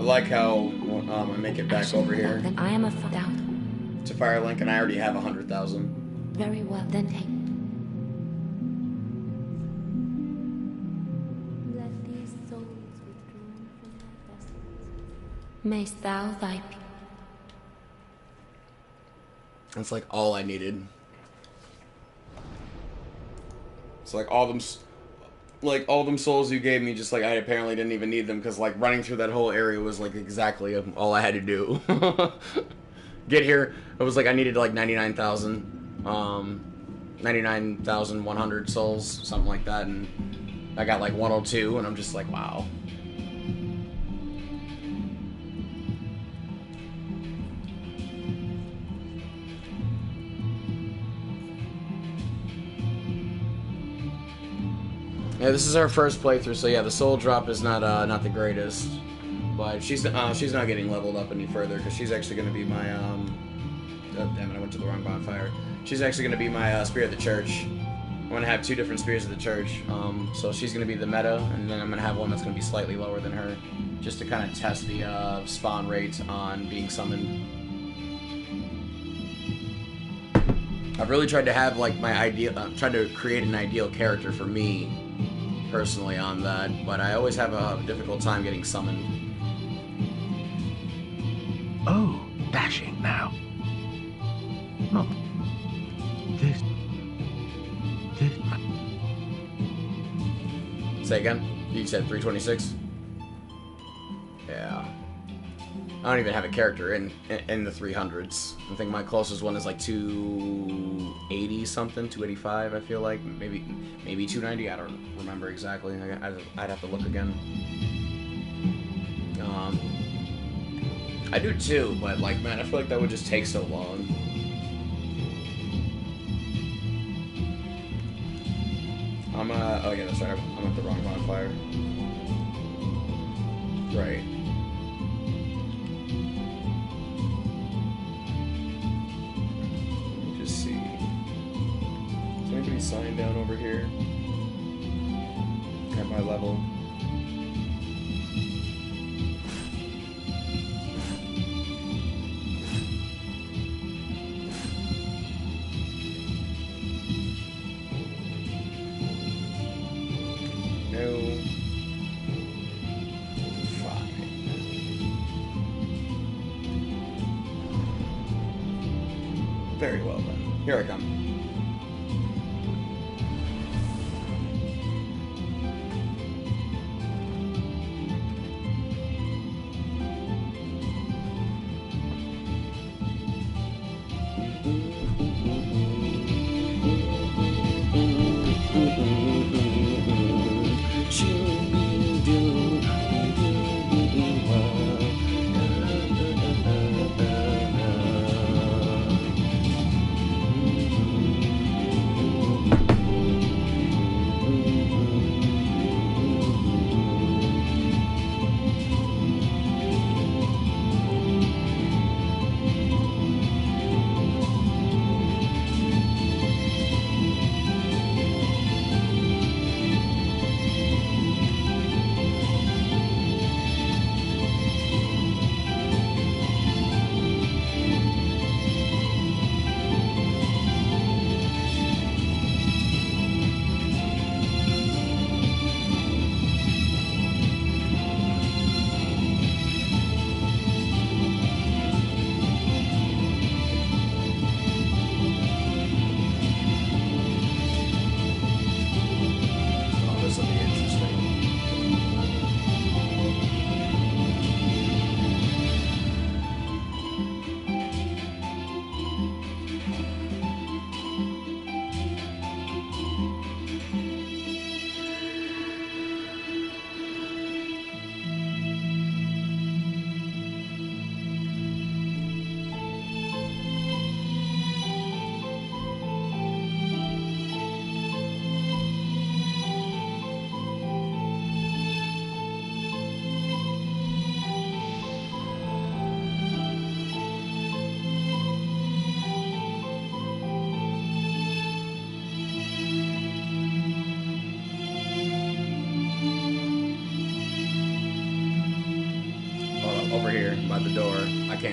like how I make it back over here Then I am a doubt. to Firelink, and I already have 100,000. Very well, then take. Let these souls withdrawn from their vessels. Mayst thou thy people. That's like all I needed. It's like all them souls you gave me, just like I apparently didn't even need them, because like running through that whole area was like exactly all I had to do. Get here, it was like I needed like 99,100 souls, something like that, and I got like 102, and I'm just like, wow. Yeah, this is our first playthrough, so yeah, the soul drop is not the greatest, but she's not getting leveled up any further, because she's actually going to be my oh damn it, I went to the wrong bonfire. She's actually going to be my Spirit of the Church. I'm going to have 2 different Spirits of the Church, so she's going to be the meta, and then I'm going to have one that's going to be slightly lower than her, just to kind of test the spawn rate on being summoned. I've really tried to have like my ideal, tried to create an ideal character for me personally on that, but I always have a difficult time getting summoned. Oh, dashing now. Not this. Say again? You said 326? Yeah. I don't even have a character in the 300s. I think my closest one is like 280 something, 285. I feel like maybe 290. I don't remember exactly. I'd have to look again. I do too, but like, man, I feel like that would just take so long. Oh yeah, that's right. I'm at the wrong bonfire. Right. Anybody sign down over here at my level? No. Fine. Very well then. Here I come.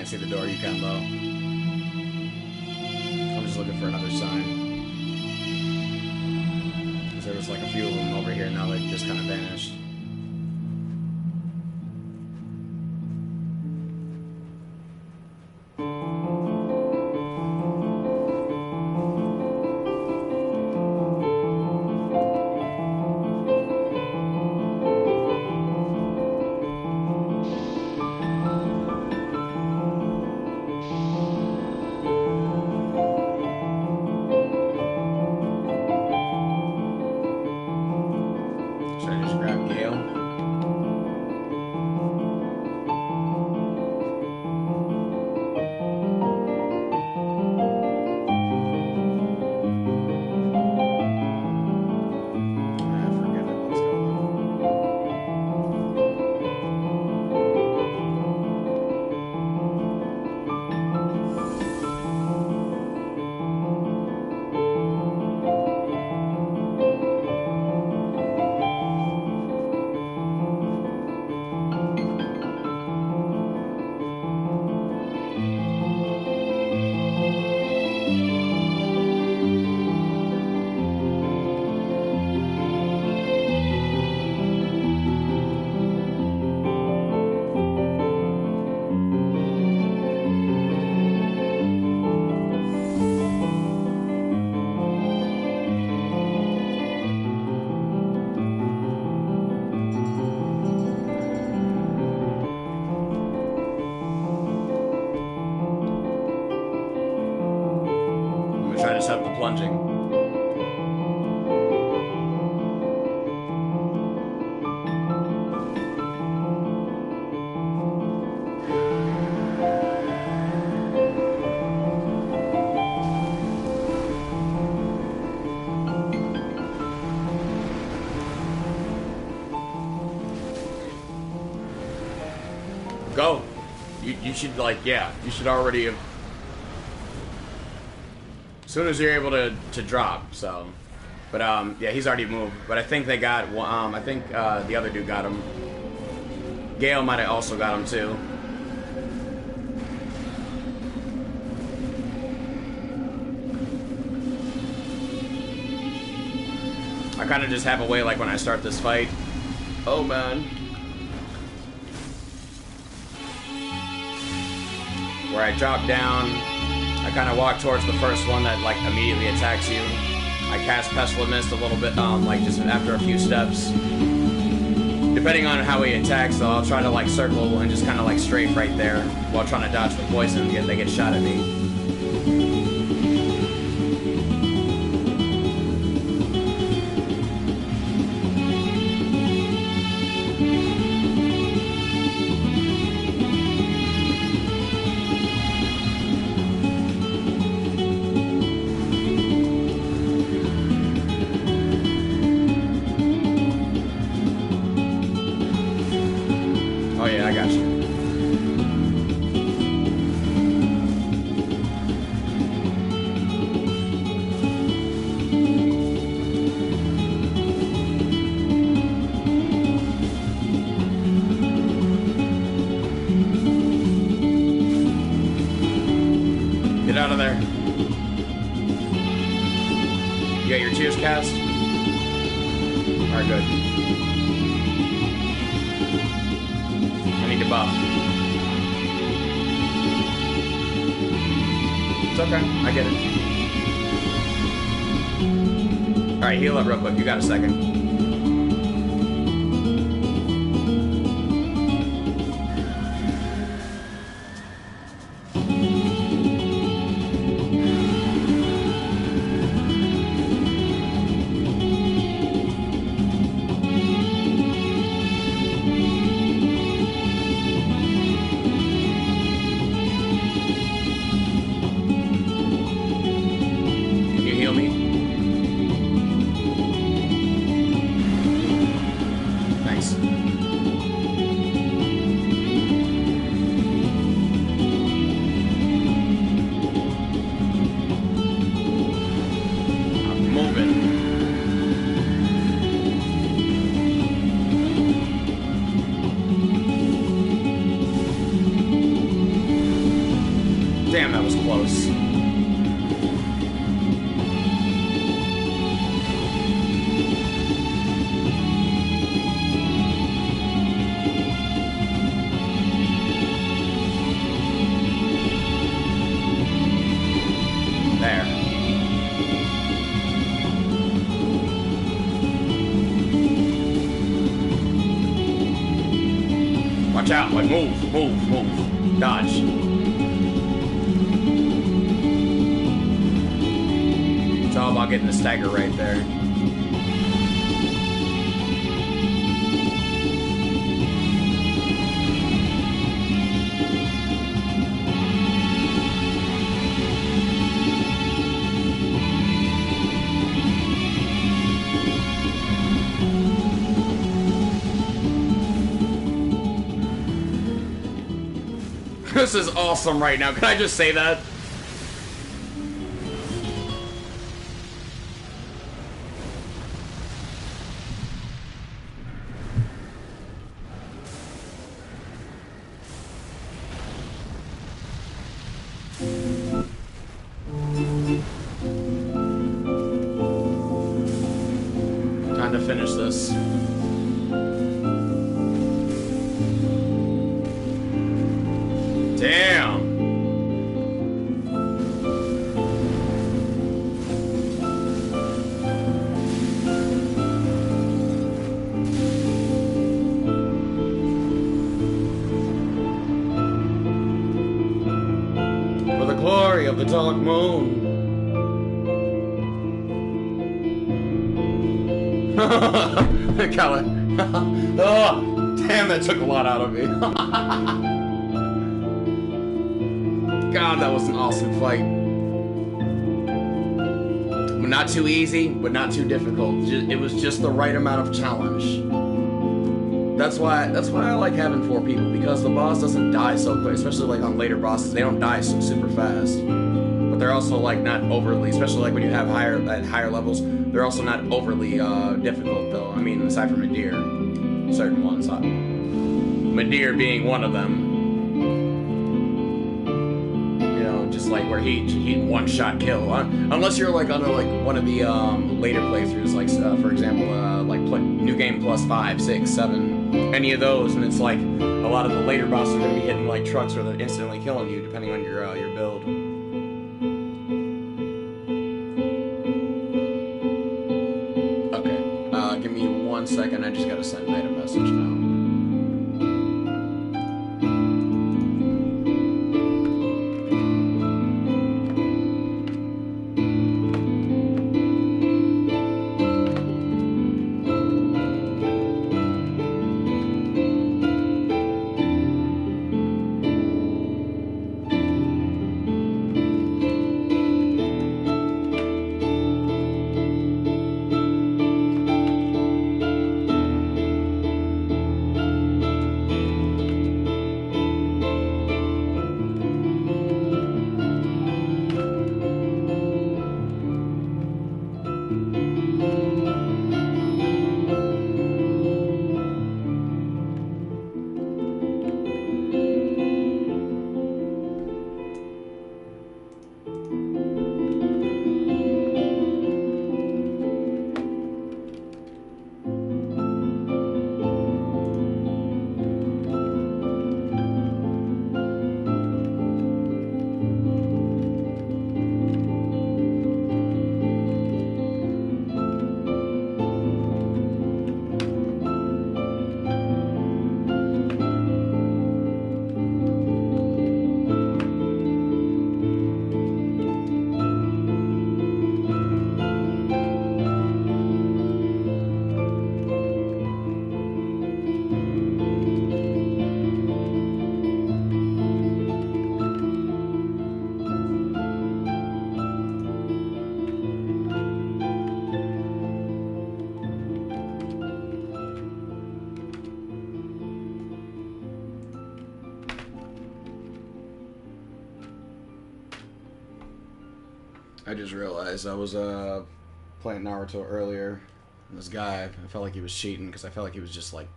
can't see the door, you can though. I'm just looking for another sign. Because there was like a few of them over here, now they just kind of vanished. Set up the plunging. Go. You should, like, yeah, you should already have. As soon as you're able to drop, so. But, yeah, he's already moved. But I think they got, I think the other dude got him. Gale might have also got him, too. I kind of just have a way, like, when I start this fight. Oh, man. Where I drop down. I kind of walk towards the first one that, like, immediately attacks you. I cast Pestilent Mist a little bit, like, just after a few steps. Depending on how he attacks, though, I'll try to, like, circle and just kind of, like, strafe right there while trying to dodge the poison. They get shot at me. Out of there. You got your tears cast? Alright, good. I need to buff. It's okay. I get it. Alright, heal up real quick. You got a second. Damn, that was close. Watch out, like move, move, move. Dodge. It's all about getting the stagger right there. This is awesome right now. Can I just say that? Time to finish this. Damn. For the glory of the dark moon. Colin. Oh, damn, that took a lot out of me. God, that was an awesome fight. Not too easy, but not too difficult. It was just the right amount of challenge. That's why I like having 4 people, because the boss doesn't die so quick, especially like on later bosses. They don't die super fast, but they're also like not overly, especially like when you have higher levels. They're also not overly difficult though. I mean, aside from Medir, certain ones. Medir being one of them. Just like where he one-shot kill, unless you're like under like one of the later playthroughs, like for example, like New Game Plus 5, 6, 7, any of those, and it's like a lot of the later bosses are gonna be hitting like trucks where they're instantly killing you, depending on your build. Okay, give me 1 second. I just gotta send Knight a message now. I just realized I was playing Naruto earlier. And this guy, I felt like he was cheating because I felt like he was just like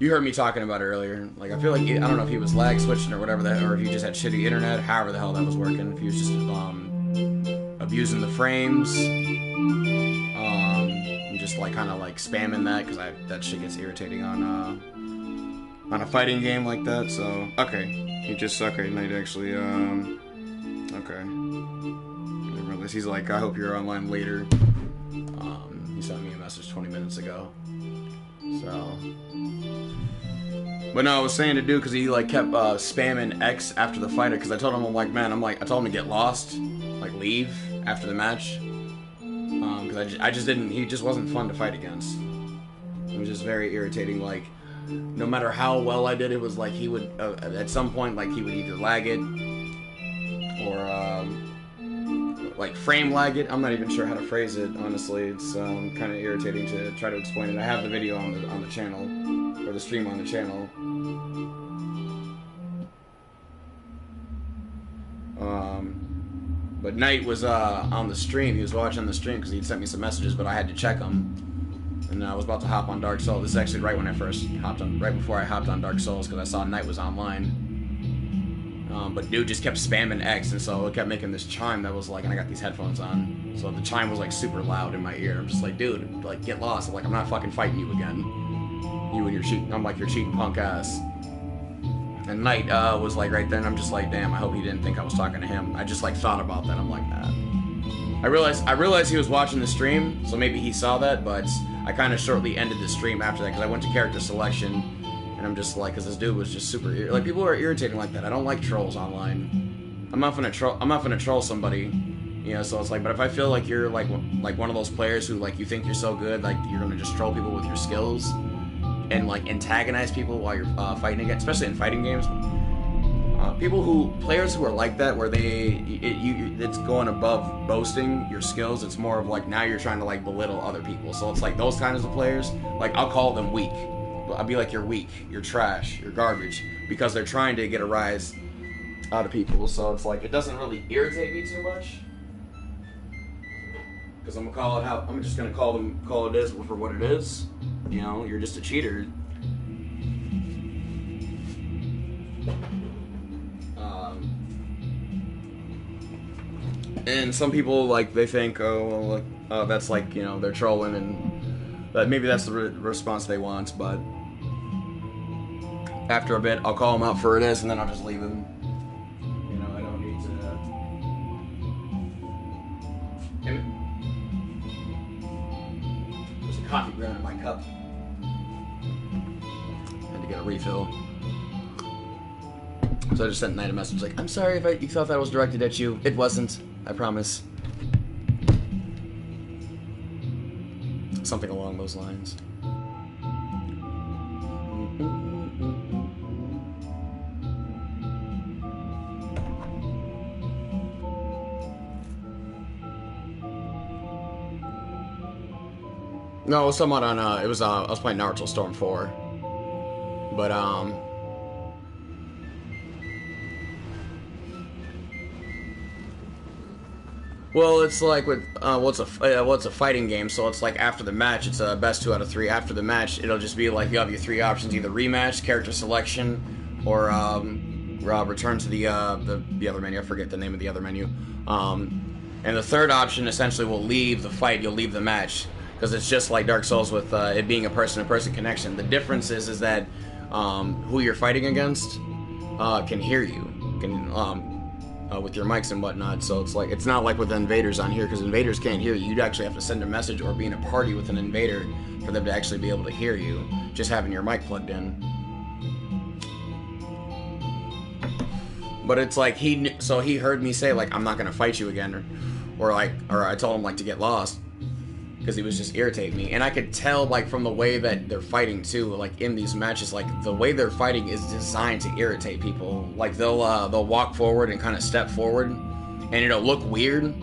You heard me talking about it earlier. Like, I feel like I don't know if he was lag switching or whatever that, or if he just had shitty internet. However the hell that was working. If he was just abusing the frames, and just like kind of like spamming that, because that shit gets irritating on a fighting game like that. So okay, he just Knight actually okay. He's like, I hope you're online later. He sent me a message 20 minutes ago. So, but no, I was saying to do because he like kept spamming X after the fighter. Because I told him, I'm like, man, I told him to get lost, like leave after the match. Because I just didn't. He just wasn't fun to fight against. It was just very irritating. Like, no matter how well I did, it was like he would at some point like he would either lag it or like frame lag it. I'm not even sure how to phrase it, honestly. It's kind of irritating to try to explain it. I have the video on the channel, or the stream on the channel. But Knight was on the stream. He was watching the stream because he'd sent me some messages, but I had to check them. And I was about to hop on Dark Souls. This is actually right when I first hopped on, right before I hopped on Dark Souls, because I saw Knight was online. But dude just kept spamming X, and so it kept making this chime that was like, and I got these headphones on, so the chime was like super loud in my ear. I'm just like, dude, like, get lost. I'm like, I'm not fucking fighting you again. You and your cheating. I'm like, you're cheating punk ass. And Knight was like right there, and I'm just like, damn, I hope he didn't think I was talking to him. I just like thought about that. I'm like, nah. I realized he was watching the stream, so maybe he saw that, but I kind of shortly ended the stream after that because I went to character selection. And I'm just like, because this dude was just super like, people are irritating like that. I don't like trolls online. I'm not gonna troll somebody, you know. So it's like, but if I feel like you're like one of those players who like you think you're so good, like you're gonna just troll people with your skills and like antagonize people while you're fighting against, especially in fighting games. Players who are like that, where it's going above boasting your skills. It's more of like now you're trying to like belittle other people. So it's like those kinds of players. Like I'll call them weak. I'll be like, you're weak, you're trash, you're garbage, because they're trying to get a rise out of people. So it's like, it doesn't really irritate me too much, because I'm just gonna call it is for what it is. You know, you're just a cheater. And some people like, they think, oh well, that's like, you know, they're trolling, and that maybe that's the response they want. But after a bit, I'll call him out for it is, and then I'll just leave him. You know, I don't need to. There's a coffee ground in my cup. I had to get a refill. So I just sent Knight a message like, I'm sorry if you thought that was directed at you. It wasn't. I promise. Something along those lines. No, it was somewhat on, I was playing Naruto Storm 4. But, well, it's like with, it's a fighting game, so it's like after the match, it's a best 2 out of 3. After the match, it'll just be like, you have your 3 options, either rematch, character selection, or, return to the other menu. I forget the name of the other menu. And the third option essentially will leave the fight, you'll leave the match. Because it's just like Dark Souls with it being a person-to-person connection. The difference is that who you're fighting against can hear you, with your mics and whatnot. So it's like, it's not like with invaders on here, because invaders can't hear you. You'd actually have to send a message or be in a party with an invader for them to actually be able to hear you, just having your mic plugged in. But it's like, he heard me say like, I'm not gonna fight you again, or I told him like to get lost, because he was just irritating me. And I could tell, like, from the way that they're fighting too, like in these matches, like the way they're fighting is designed to irritate people. Like they'll walk forward and kind of step forward, and it'll look weird,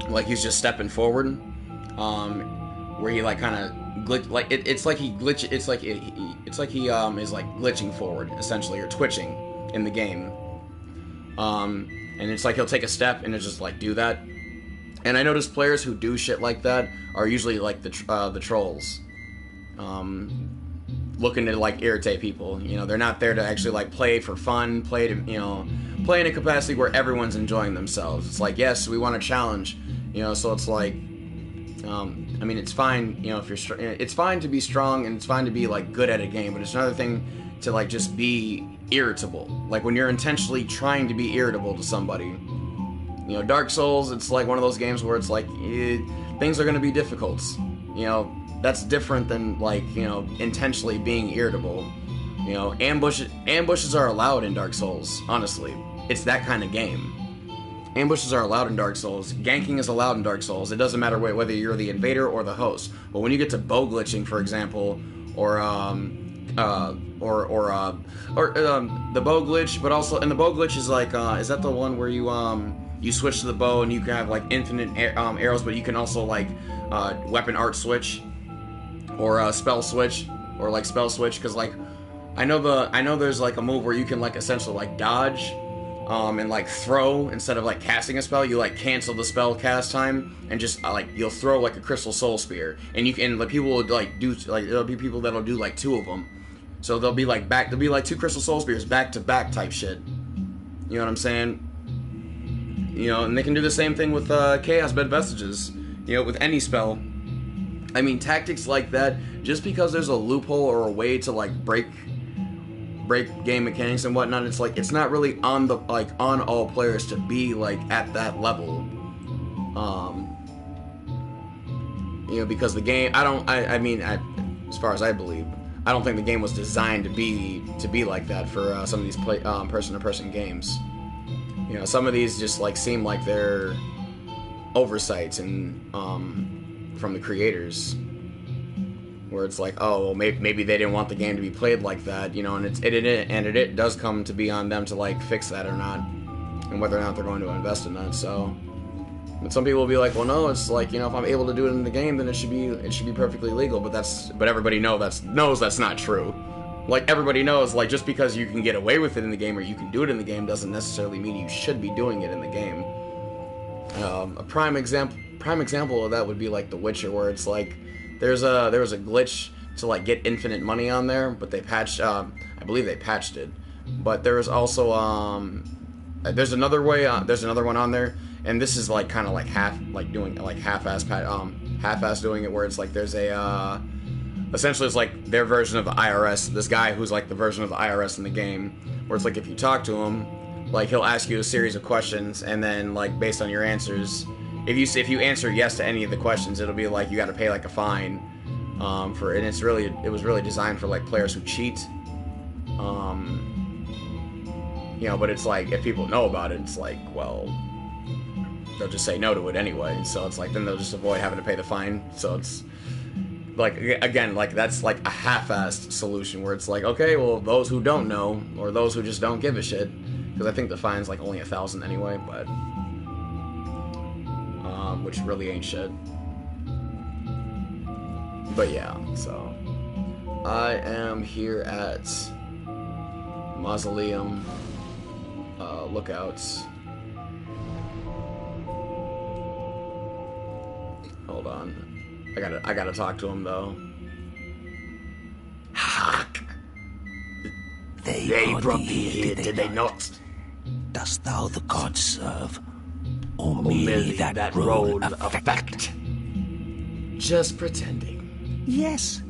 like he's just stepping forward, where he like kind of glitch, like it's like he glitch, it's like he is like glitching forward essentially, or twitching in the game. And it's like he'll take a step and it's just like do that. And I notice players who do shit like that are usually like the trolls. looking to like irritate people. You know, they're not there to actually like play for fun, play to, you know, play in a capacity where everyone's enjoying themselves. It's like, yes, we want a challenge, you know, so it's like, I mean, it's fine, you know, if you're it's fine to be strong and it's fine to be like good at a game, but it's another thing to like just be irritable. Like when you're intentionally trying to be irritable to somebody. You know, Dark Souls, it's like one of those games where it's like things are going to be difficult. You know, that's different than like, you know, intentionally being irritable. You know, ambushes are allowed in Dark Souls, honestly. It's that kind of game. Ambushes are allowed in Dark Souls. Ganking is allowed in Dark Souls. It doesn't matter whether you're the invader or the host. But when you get to bow glitching, for example, or the bow glitch, but also, and the bow glitch is like, is that the one where you switch to the bow and you can have like infinite arrows, but you can also like weapon art switch or spell switch or like spell switch, because like I know there's like a move where you can like essentially like dodge and like throw instead of like casting a spell. You like cancel the spell cast time and just like you'll throw like a crystal soul spear, and you can, like, people will like do like, there'll be people that'll do like 2 of them, so there'll be like 2 crystal soul spears back to back type shit. You know what I'm saying? You know, and they can do the same thing with Chaos Bed Vestiges. You know, with any spell. I mean, tactics like that, just because there's a loophole or a way to like break game mechanics and whatnot, it's like it's not really on the on all players to be like at that level. You know, because the game, I mean, as far as I believe, I don't think the game was designed to be like that for some of these person-to-person games. You know, some of these just like seem like they're oversights and from the creators, where it's like, oh, well, maybe they didn't want the game to be played like that, you know, and it does come to be on them to like fix that or not, and whether or not they're going to invest in that. So, but some people will be like, well, no, it's like, you know, if I'm able to do it in the game, then it should be perfectly legal. But everybody knows that's not true. Like, everybody knows, like, just because you can get away with it in the game or you can do it in the game doesn't necessarily mean you should be doing it in the game. A prime example of that would be like The Witcher, where it's like there was a glitch to like get infinite money on there, but they patched. I believe they patched it. But there was also there's another way. There's another one on there, and this is like kind of like half-ass doing it, where it's like there's a essentially it's like their version of the IRS. This guy who's like the version of the IRS in the game, where it's like if you talk to him, like he'll ask you a series of questions, and then like based on your answers, if you answer yes to any of the questions, it'll be like you got to pay like a fine for it. And it was really designed for like players who cheat. You know, but it's like if people know about it, it's like, well, they'll just say no to it anyway. So it's like then they'll just avoid having to pay the fine. So it's like, again, like that's like a half-assed solution where it's like, okay, well, those who don't know or those who just don't give a shit, because I think the fine's like only 1,000 anyway, but which really ain't shit. But yeah, so I am here at Mausoleum Lookouts. Hold on, I gotta talk to him though. Hark! They brought thee here, did they not? Dost thou the gods serve, or Merely merely that role affect? Just pretending. Yes,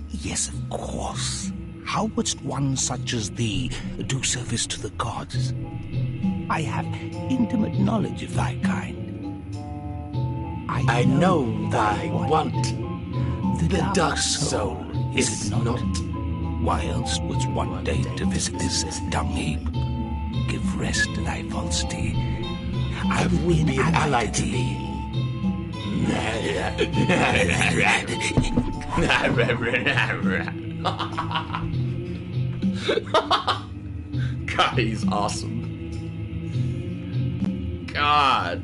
yes, of course. How wouldst one such as thee do service to the gods? I have intimate knowledge of thy kind. I know thy want. The dark soul, is it not? Why else wouldst one day to visit this dung heap? Give rest to thy falsity. I would be an ally to thee. God, he's awesome. God.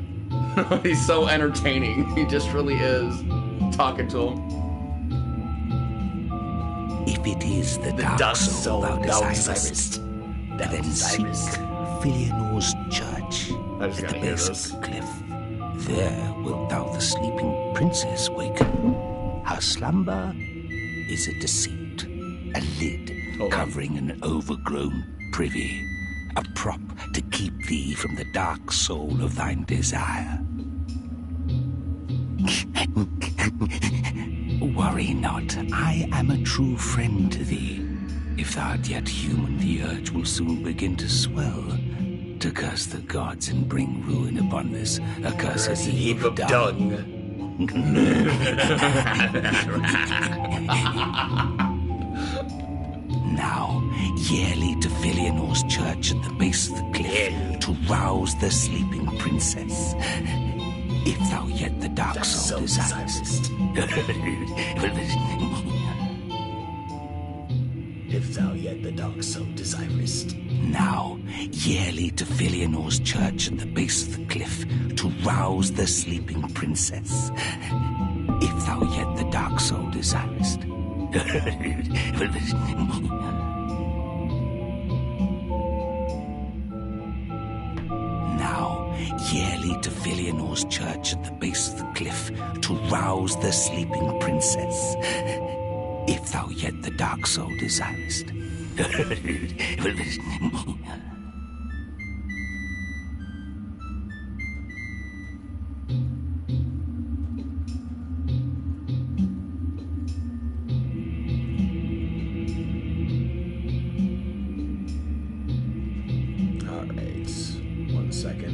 He's so entertaining. He just really is. Talking to him. If it is the dark soul thou desirest, then seek Filianor's church I just at the gotta hear base this. of the cliff. There wilt thou the sleeping princess waken. Her slumber is a deceit, a lid Hold on. covering an overgrown privy, a prop to keep thee from the dark soul of thine desire. Worry not, I am a true friend to thee. If thou art yet human, the urge will soon begin to swell, to curse the gods and bring ruin upon this accursed Heap of dung. Now, yearly to Filianor's church at the base of the cliff, to rouse the sleeping princess. If thou yet the dark soul desirest. If thou yet the dark soul desirest. Now, yearly to Filianor's church at the base of the cliff, to rouse the sleeping princess. If thou yet the dark soul desirest. Now, yearly to Filianor's church at the base of the cliff, to rouse the sleeping princess. If thou yet the dark soul desirest.